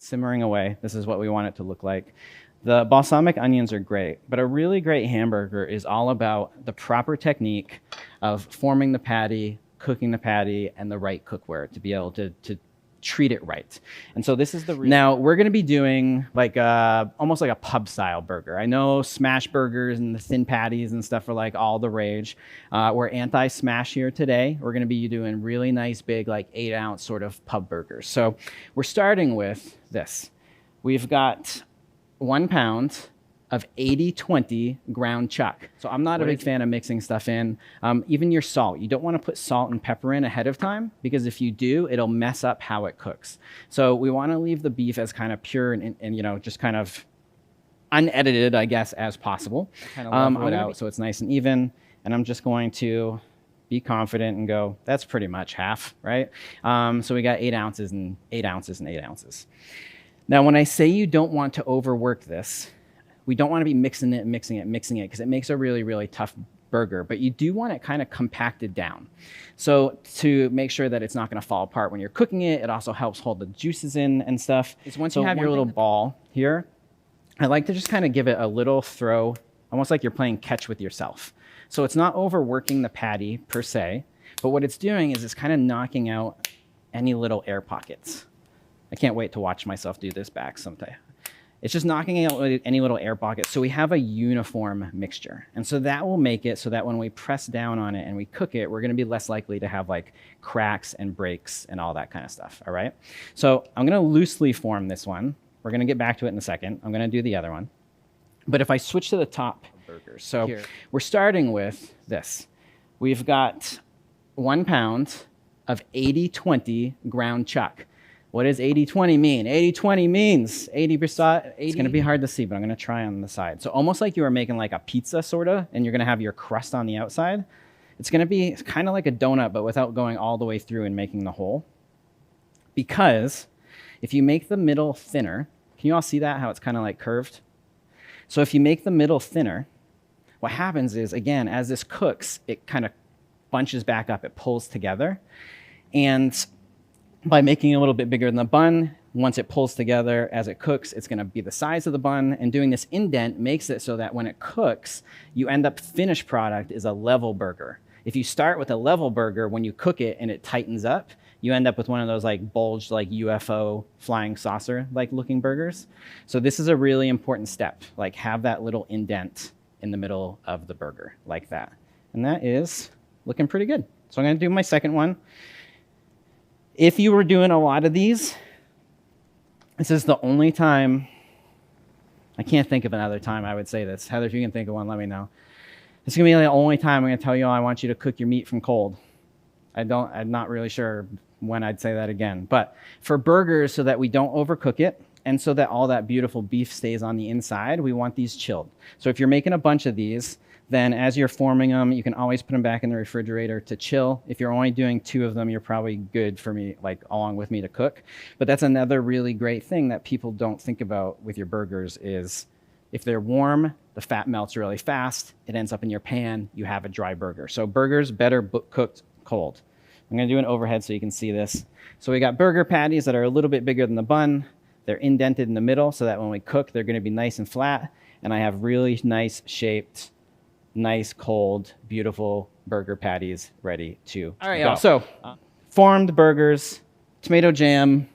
simmering away. This is what we want it to look like. The balsamic onions are great, but a really great hamburger is all about the proper technique of forming the patty, cooking the patty, and the right cookware to be able to treat it right. And so this is the now we're going to be doing like almost like a pub style burger. I know smash burgers and the thin patties and stuff are like all the rage. We're anti-smash here today. We're going to be doing really nice big like 8-ounce sort of pub burgers. So we're starting with this. We've got 1 pound of 80-20 ground chuck. So I'm not a big fan of mixing stuff in. Even your salt, you don't want to put salt and pepper in ahead of time, because if you do, it'll mess up how it cooks. So we want to leave the beef as kind of pure and you know, just kind of unedited, I guess, as possible. Kind of level it out so it's nice and even. And I'm just going to be confident and go, that's pretty much half, right? So we got 8 ounces and 8 ounces and 8 ounces. Now, when I say you don't want to overwork this, we don't want to be mixing it, because it makes a really, really tough burger, but you do want it kind of compacted down. So to make sure that it's not going to fall apart when you're cooking it, it also helps hold the juices in and stuff. Is once you have your little ball here, I like to just kind of give it a little throw, almost like you're playing catch with yourself. So it's not overworking the patty per se, but what it's doing is it's kind of knocking out any little air pockets. I can't wait to watch myself do this back someday. It's just knocking out any little air pockets. So we have a uniform mixture. And so that will make it so that when we press down on it and we cook it, we're gonna be less likely to have like cracks and breaks and all that kind of stuff, all right? So I'm gonna loosely form this one. We're gonna get back to it in a second. I'm gonna do the other one. But if I switch to the top burgers, so here, we're starting with this. We've got 1 pound of 80-20 ground chuck. What does 80-20 mean? 80-20 means 80%. It's going to be hard to see, but I'm going to try on the side. So almost like you are making like a pizza, sort of, and you're going to have your crust on the outside. It's going to be kind of like a donut, but without going all the way through and making the hole. Because if you make the middle thinner, can you all see that, how it's kind of like curved? So if you make the middle thinner, what happens is, again, as this cooks, it kind of bunches back up. It pulls together. And by making it a little bit bigger than the bun, once it pulls together as it cooks, it's going to be the size of the bun. And doing this indent makes it so that when it cooks, you end up finished product is a level burger. If you start with a level burger, when you cook it and it tightens up, you end up with one of those like bulged like UFO flying saucer like looking burgers. So this is a really important step, like have that little indent in the middle of the burger like that. And that is looking pretty good. So I'm going to do my second one. If you were doing a lot of these, this is the only time, I can't think of another time I would say this. Heather, if you can think of one, let me know. It's going to be the only time I'm going to tell you I want you to cook your meat from cold. I'm not really sure when I'd say that again. But for burgers, so that we don't overcook it, and so that all that beautiful beef stays on the inside, we want these chilled. So if you're making a bunch of these, then as you're forming them, you can always put them back in the refrigerator to chill. If you're only doing 2 of them, you're probably good for me, like along with me to cook. But that's another really great thing that people don't think about with your burgers is if they're warm, the fat melts really fast. It ends up in your pan. You have a dry burger. So burgers better cooked cold. I'm going to do an overhead so you can see this. So we got burger patties that are a little bit bigger than the bun. They're indented in the middle so that when we cook, they're going to be nice and flat. And I have really nice shaped, nice, cold, beautiful burger patties ready to go. Y'all. So, formed burgers, tomato jam,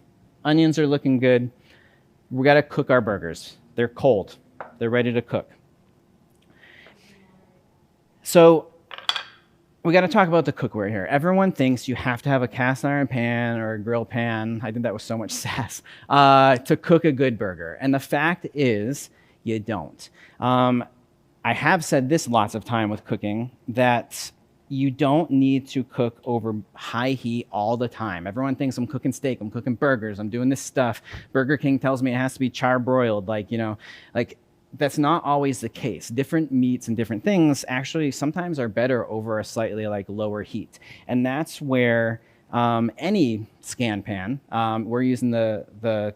onions are looking good. We got to cook our burgers. They're cold. They're ready to cook. So, we got to talk about the cookware here. Everyone thinks you have to have a cast iron pan or a grill pan. I think that was so much sass to cook a good burger. And the fact is, you don't. I have said this lots of time with cooking, that you don't need to cook over high heat all the time. Everyone thinks I'm cooking steak, I'm cooking burgers, I'm doing this stuff. Burger King tells me it has to be charbroiled, like, you know, like that's not always the case. Different meats and different things actually sometimes are better over a slightly like lower heat. And that's where any scan pan, we're using the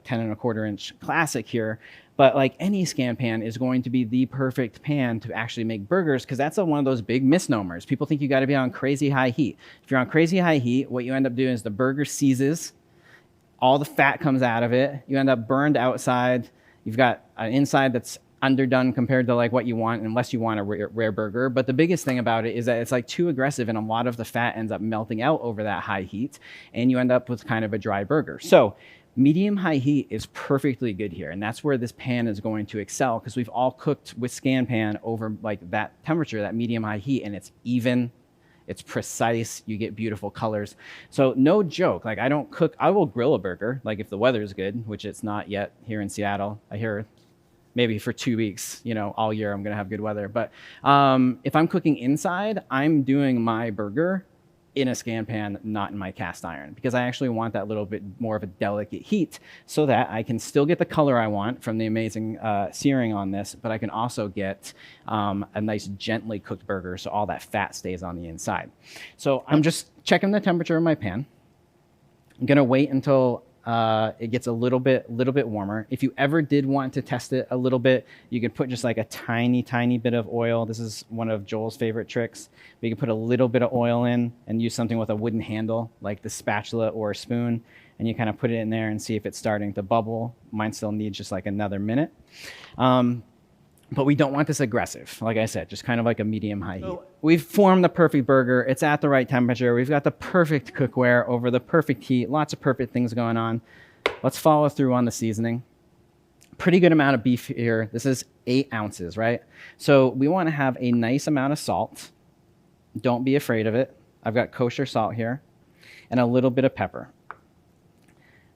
10 1/4 inch classic here, but like any scan pan is going to be the perfect pan to actually make burgers, because that's one of those big misnomers. People think you got to be on crazy high heat. If you're on crazy high heat, what you end up doing is the burger seizes, all the fat comes out of it. You end up burned outside. You've got an inside that's underdone compared to like what you want, unless you want a rare burger. But the biggest thing about it is that it's like too aggressive, and a lot of the fat ends up melting out over that high heat, and you end up with kind of a dry burger. So medium high heat is perfectly good here, and that's where this pan is going to excel, because we've all cooked with Scan Pan over like that temperature, that medium high heat, and it's even, it's precise, you get beautiful colors. So no joke, like I don't cook, I will grill a burger, like if the weather's good, which it's not yet here in Seattle. I hear maybe for 2 weeks, you know, all year I'm gonna have good weather. But if I'm cooking inside, I'm doing my burger in a Scan Pan, not in my cast iron, because I actually want that little bit more of a delicate heat so that I can still get the color I want from the amazing searing on this, but I can also get a nice gently cooked burger so all that fat stays on the inside. So I'm just checking the temperature of my pan. I'm gonna wait until it gets a little bit warmer. If you ever did want to test it a little bit, you could put just like a tiny bit of oil. This is one of Joel's favorite tricks. But you can put a little bit of oil in and use something with a wooden handle, like the spatula or a spoon, and you kind of put it in there and see if it's starting to bubble. Mine still needs just like another minute. But we don't want this aggressive. Like I said, just kind of like a medium high heat. We've formed the perfect burger. It's at the right temperature. We've got the perfect cookware over the perfect heat. Lots of perfect things going on. Let's follow through on the seasoning. Pretty good amount of beef here. This is 8 ounces, right? So we want to have a nice amount of salt. Don't be afraid of it. I've got kosher salt here and a little bit of pepper.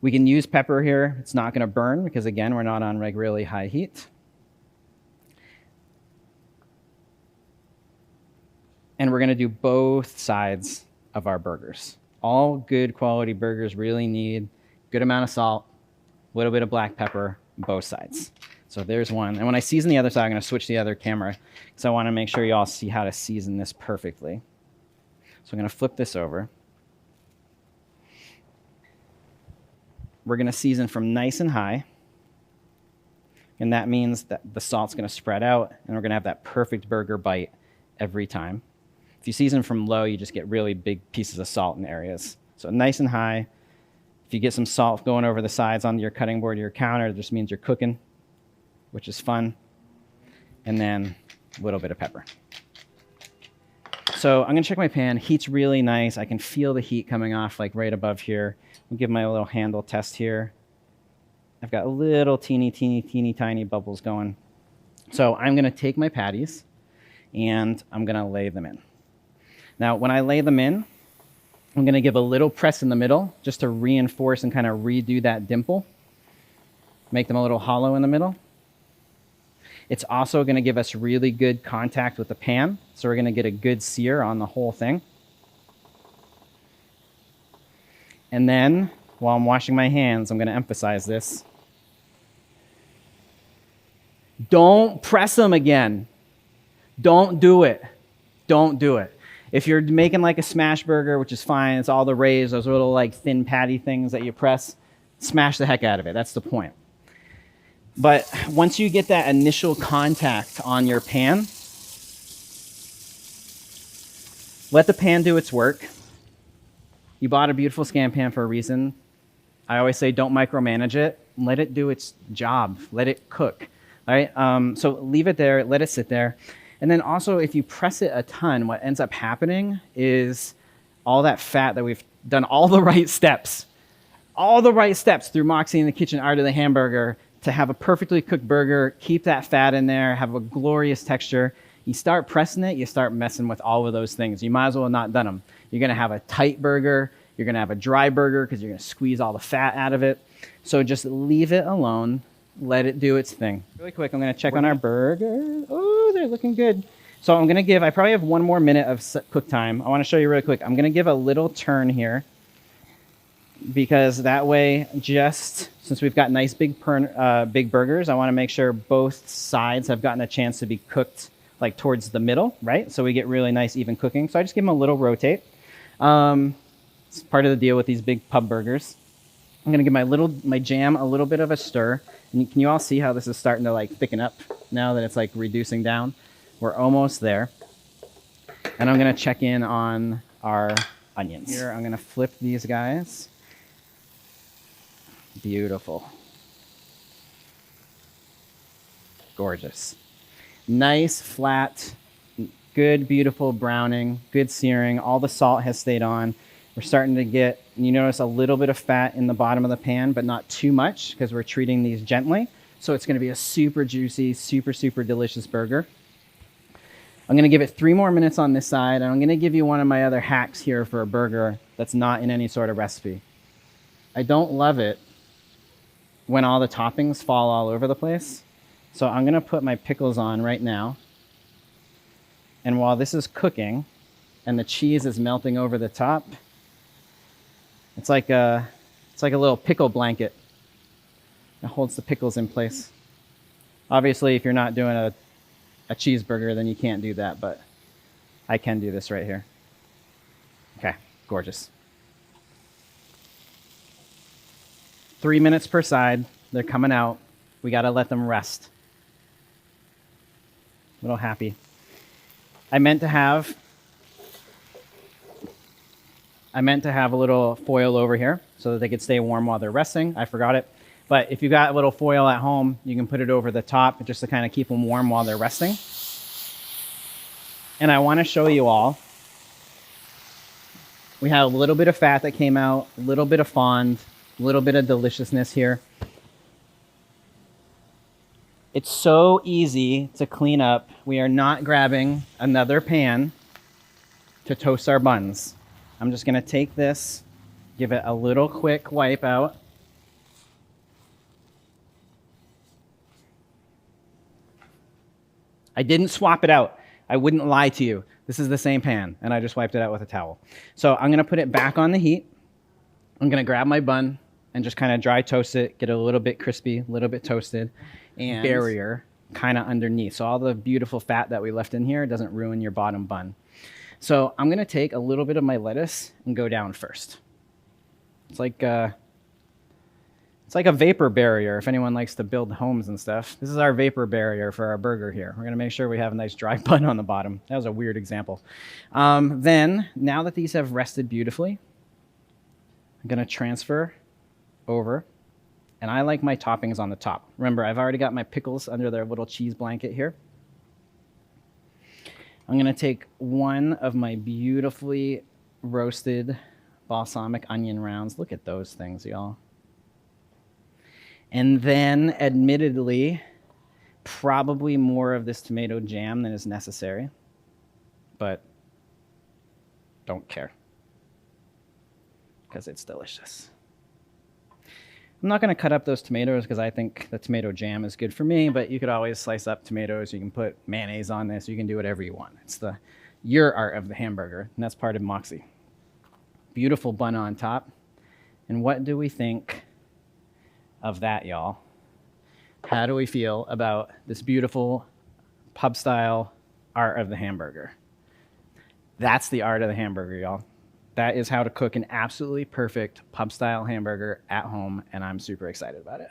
We can use pepper here. It's not going to burn because, again, we're not on like really high heat. And we're gonna do both sides of our burgers. All good quality burgers really need good amount of salt, a little bit of black pepper, both sides. So there's one. And when I season the other side, I'm gonna switch the other camera because I wanna make sure you all see how to season this perfectly. So I'm gonna flip this over. We're gonna season from nice and high. And that means that the salt's gonna spread out and we're gonna have that perfect burger bite every time. If you season from low, you just get really big pieces of salt in areas. So nice and high. If you get some salt going over the sides on your cutting board or your counter, it just means you're cooking, which is fun. And then a little bit of pepper. So I'm gonna check my pan. Heat's really nice. I can feel the heat coming off like right above here. I'll give my little handle test here. I've got little teeny tiny bubbles going. So I'm gonna take my patties and I'm gonna lay them in. Now, when I lay them in, I'm gonna give a little press in the middle just to reinforce and kind of redo that dimple. Make them a little hollow in the middle. It's also gonna give us really good contact with the pan, so we're gonna get a good sear on the whole thing. And then, while I'm washing my hands, I'm gonna emphasize this. Don't press them again. Don't do it. Don't do it. If you're making like a smash burger, which is fine, it's all the rays, those little like thin patty things that you press, smash the heck out of it. That's the point. But once you get that initial contact on your pan, let the pan do its work. You bought a beautiful Scan Pan for a reason. I always say don't micromanage it. Let it do its job. Let it cook. All right? So leave it there. Let it sit there. And then also, if you press it a ton, what ends up happening is all that fat that we've done all the right steps through Moxie and the kitchen art of the hamburger to have a perfectly cooked burger, keep that fat in there, have a glorious texture. You start pressing it, you start messing with all of those things. You might as well have not done them. You're gonna have a tight burger, you're gonna have a dry burger because you're gonna squeeze all the fat out of it. So just leave it alone. Let it do its thing. Really quick, I'm gonna check on our burger. Oh, they're looking good. So I'm gonna give, I probably have 1 more minute of cook time. I wanna show you really quick. I'm gonna give a little turn here because that way, just since we've got nice big burgers, I wanna make sure both sides have gotten a chance to be cooked like towards the middle, right? So we get really nice even cooking. So I just give them a little rotate. It's part of the deal with these big pub burgers. I'm gonna give my jam a little bit of a stir. And can you all see how this is starting to like thicken up now that it's like reducing down? We're almost there. And I'm gonna check in on our onions. Here, I'm gonna flip these guys. Beautiful. Gorgeous. Nice, flat, good, beautiful browning, good searing. All the salt has stayed on. We're starting to get, you notice a little bit of fat in the bottom of the pan, but not too much because we're treating these gently. So it's going to be a super juicy, super, super delicious burger. I'm going to give it 3 more minutes on this side, and I'm going to give you one of my other hacks here for a burger that's not in any sort of recipe. I don't love it when all the toppings fall all over the place. So I'm going to put my pickles on right now. And while this is cooking and the cheese is melting over the top, it's like a little pickle blanket that holds the pickles in place. Obviously, if you're not doing a cheeseburger, then you can't do that, but I can do this right here. Okay, gorgeous. 3 minutes per side. They're coming out. We got to let them rest. A little happy. I meant to have a little foil over here so that they could stay warm while they're resting. I forgot it. But if you got a little foil at home, you can put it over the top just to kind of keep them warm while they're resting. And I want to show you all. We had a little bit of fat that came out, a little bit of fond, a little bit of deliciousness here. It's so easy to clean up. We are not grabbing another pan to toast our buns. I'm just going to take this, give it a little quick wipe out. I didn't swap it out. I wouldn't lie to you. This is the same pan, and I just wiped it out with a towel. So I'm going to put it back on the heat. I'm going to grab my bun and just kind of dry toast it, get it a little bit crispy, a little bit toasted, and barrier kind of underneath. So all the beautiful fat that we left in here doesn't ruin your bottom bun. So I'm going to take a little bit of my lettuce and go down first. It's like a vapor barrier if anyone likes to build homes and stuff. This is our vapor barrier for our burger here. We're going to make sure we have a nice dry bun on the bottom. That was a weird example. Then, now that these have rested beautifully, I'm going to transfer over. And I like my toppings on the top. Remember, I've already got my pickles under their little cheese blanket here. I'm going to take one of my beautifully roasted balsamic onion rounds. Look at those things, y'all. And then, admittedly, probably more of this tomato jam than is necessary. But don't care, because it's delicious. I'm not going to cut up those tomatoes because I think the tomato jam is good for me, but you could always slice up tomatoes. You can put mayonnaise on this. You can do whatever you want. It's your art of the hamburger, and that's part of Moxie. Beautiful bun on top. And what do we think of that, y'all? How do we feel about this beautiful pub-style art of the hamburger? That's the art of the hamburger, y'all. That is how to cook an absolutely perfect pub-style hamburger at home, and I'm super excited about it.